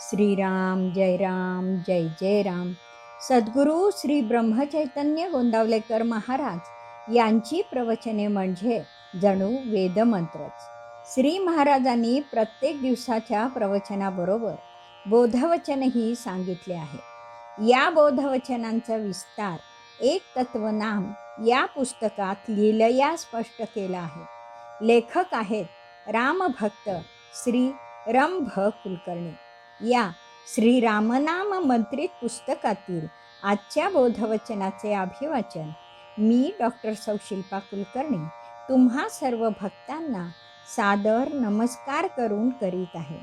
श्रीराम जय जय राम. सद्गुरू श्री ब्रह्मचैतन्य गोंदावलेकर महाराज यांची प्रवचने म्हणजे जणू वेदमंत्रच. श्री महाराजांनी प्रत्येक दिवसाच्या प्रवचनाबरोबर बोधवचनही सांगितले आहे. या बोधवचनांचा विस्तार एक तत्वनाम या पुस्तकात लीलया स्पष्ट केला आहे. लेखक आहेत रामभक्त श्री रंभ कुलकर्णी. या श्री रामनाम मंत्रित पुस्तकातील आजच्या बोधवचनाचे अभिवाचन मी डॉक्टर सौ शिल्पा कुलकर्णी तुम्हा सर्व भक्तांना सादर नमस्कार करून करीत आहे.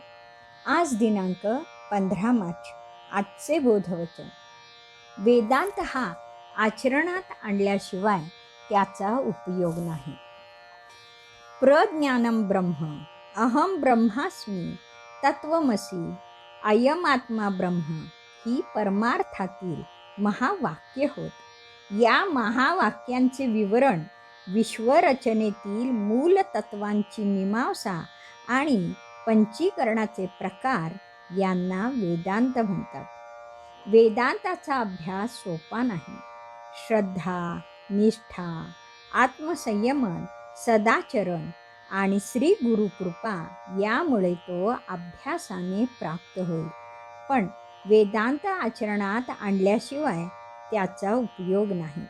आज दिनांक 15 मार्च. आजचे बोधवचन. वेदांत हा आचरणात आणल्याशिवाय त्याचा उपयोग नाही. प्रज्ञानम ब्रह्म, अहम ब्रह्मास्मी, तत्वमसी, अयम आत्मा ब्रह्म ही परमार्थातील महावाक्य होत. या महावाक्यांचे विवरण विश्वरचनेतील मूल तत्वांची मीमांसा आणि पंचीकरणाचे प्रकार यांना वेदांत म्हणतात. वेदांताचा अभ्यास सोपा नाही. श्रद्धा, निष्ठा, आत्मसंयमन, सदाचरण आणि श्री गुरुकृपा यामुळे तो अभ्यासाने प्राप्त होईल. पण वेदांत आचरणात आणल्याशिवाय त्याचा उपयोग नाही.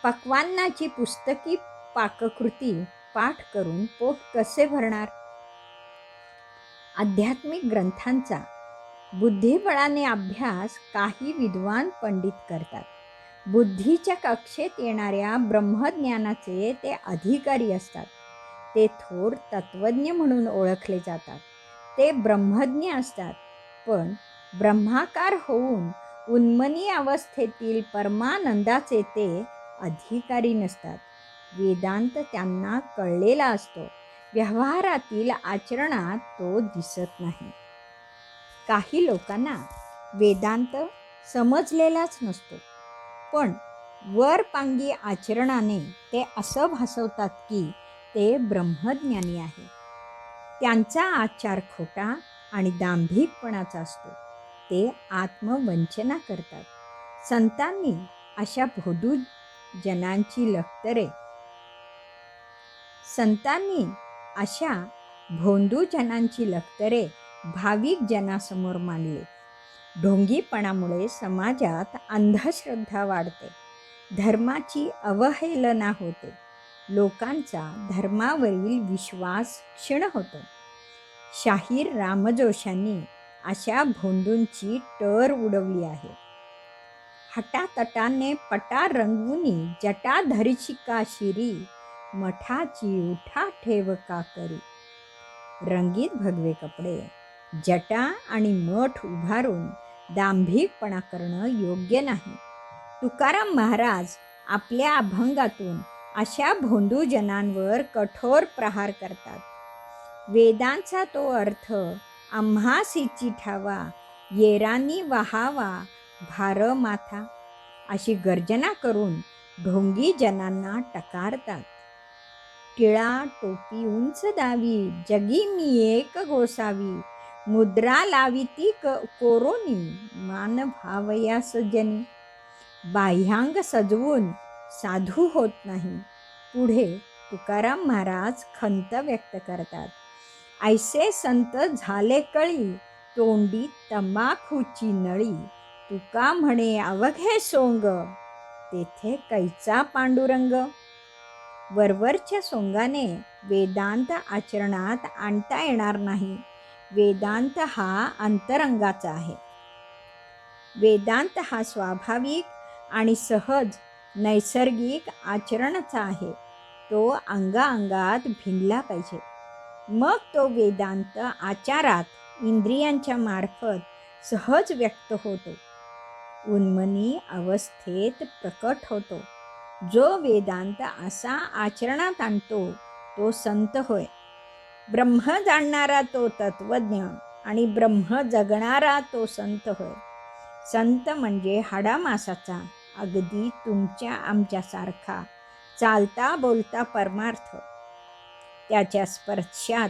पक्वान्नाची पुस्तकी पाककृती पाठ करून पोट कसे भरणार? आध्यात्मिक ग्रंथांचा बुद्धिबळाने अभ्यास काही विद्वान पंडित करतात. बुद्धीच्या कक्षेत येणाऱ्या ब्रह्मज्ञानाचे ते अधिकारी असतात. ते थोर तत्वज्ञ म्हणून ओळखले जातात. ते ब्रह्मज्ञ असतात, पण ब्रह्माकार होऊन उन्मनी अवस्थेतील परमानंदाचे ते अधिकारी नसतात. वेदांत त्यांना कळलेला असतो, व्यवहारातील आचरणात तो दिसत नाही. काही लोकांना वेदांत समजलेलाच नसतो, पण वरपांगी आचरणाने ते असं भासवतात की ते ब्रह्मज्ञानी आहे. त्यांचा आचार खोटा आणि दांभिकपणाचा असतो. ते आत्मवंचना करतात. संतांनी अशा भोंदू जनांची लक्तरे भाविक जनासमोर मांडली. ढोंगीपणामुळे समाजात अंधश्रद्धा वाढते. धर्माची अवहेलना होते. लोकांचा धर्मावरील विश्वास क्षीण होतो. शाहीर रामजोशांनी अशा भोंदूंची टर उडवली आहे. हटातटाने पटा रंगवुनी जटा धरिशिका शिरी, मठाची उठा ठेव का करी. रंगीत भगवे कपडे, जटा आणि मठ उभारून दांभिकपणा करणं योग्य नाही. तुकाराम महाराज आपल्या अभंगातून अशा भोंदू जनांवर कठोर प्रहार करतात. वेदांचा तो अर्थ आम्हासीची ठावा, येरानी वहावा भार माथा अशी गर्जना करून ढोंगी जनांना टकारतात. टिळा टोपी उंच दावी, जगी मी एक गोसावी, मुद्रा लावी ती कोरोनी, मान भावयास जनी. बाह्यांग सजवून साधू होत नाही. पुढे तुकाराम महाराज खंत व्यक्त करतात. ऐसे संत झाले कळी, तोंडी तंबाखूची नळी, तुका म्हणे अवघे सोंग, तेथे कैचा पांडुरंग. वरवरच्या सोंगाने वेदांत आचरणात आणता येणार नाही. वेदांत हा अंतरंगाचा आहे. वेदांत हा स्वाभाविक आणि सहज नैसर्गिक आचरणाचा आहे. तो अंगाअंगात भिनला पाहिजे. मग तो वेदांत आचारात इंद्रियांच्या मार्फत सहज व्यक्त होतो, उन्मनी अवस्थेत प्रकट होतो. जो वेदांत असा आचरणात आणतो तो संत होय. ब्रह्म जाणणारा तो तत्वज्ञ आणि ब्रह्म जगणारा तो संत होय. संत म्हणजे हाडामासाचा, अगदी तुमच्या आमच्यासारखा चालता बोलता परमार्थ. त्याच्या स्पर्शात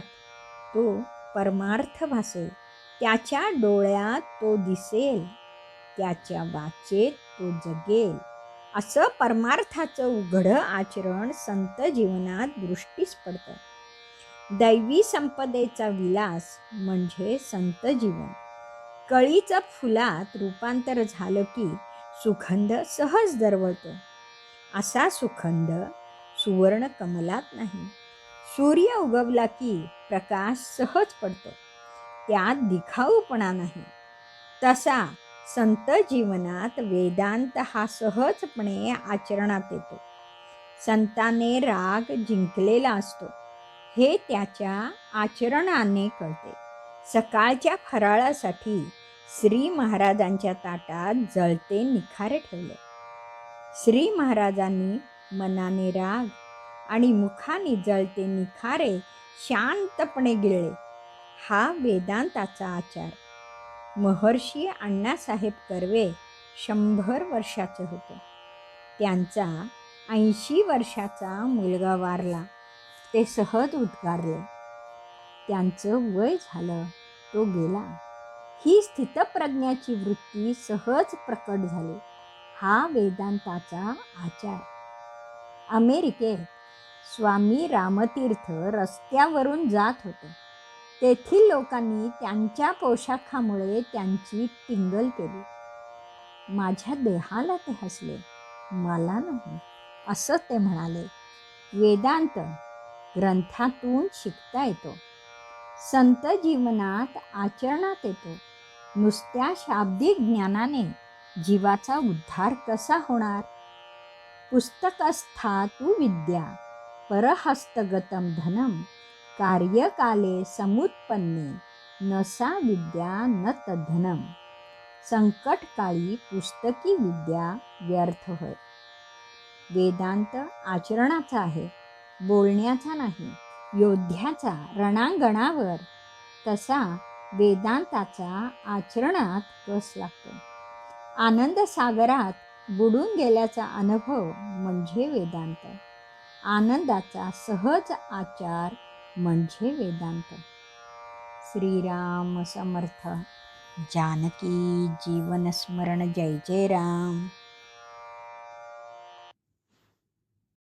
तो परमार्थ भासेल. त्याच्या डोळ्यात तो दिसेल, त्याच्या वाचेत तो जगेल, असं परमार्थाचं उघडं आचरण संत जीवनात दृष्टीस पडतं. दैवी संपदेचा विलास म्हणजे संत जीवन. कळीचं फुलात रूपांतर झालं की सुगंध सहज दरवळतो. असा सुगंध सुवर्ण कमलात नाही. सूर्य उगवला की प्रकाश सहज पडतो, त्यात दिखाऊपणा नाही. तसा संत जीवनात वेदांत हा सहजपणे आचरणात येतो. संताने राग जिंकलेला असतो हे त्याच्या आचरणाने कळते. सकाळच्या फराळासाठी श्री महाराजांच्या ताटात जळते निखारे ठेवले. श्री महाराजांनी मनाने राग आणि मुखाने जळते निखारे शांतपणे गिळले. हा वेदांताचा आचार. महर्षी अण्णासाहेब कर्वे 100 वर्षाचे होते. त्यांचा 80 वर्षाचा मुलगा वारला. ते सहज उद्गारले, त्यांचं वय झालं, तो गेला. ही स्थितप्रज्ञाची वृत्ती सहज प्रकट झाली. हा वेदांताचा आचार. अमेरिकेत स्वामी रामतीर्थ रस्त्यावरून जात होते. तेथील लोकांनी त्यांच्या पोशाखामुळे त्यांची टिंगल केली. माझ्या देहाला ते हसले, मला नाही, असं ते म्हणाले. वेदांत ग्रंथातून शिकता येतो, संत जीवनात आचरणात येतो. नुसत्या शाब्दिक ज्ञानाने जीवाचा उद्धार कसा होणार? पुस्तकस्था तु विद्या परहस्तगतं धनं कार्यकाले समुत्पन्ने न सा विद्या न तद्धनं. संकटकाळी पुस्तकी विद्या व्यर्थ होय. वेदांत आचरणाचा आहे, बोलण्याचा नाही, योद्ध्याचा रणांगणावर. तसा वेदांताचा आचरणात कस लागतो. आनंद सागरात बुडून गेल्याचा अनुभव म्हणजे वेदांत. आनंदाचा सहज आचार म्हणजे वेदांत. श्रीराम समर्थ. जानकी जीवन स्मरण. जय जय राम.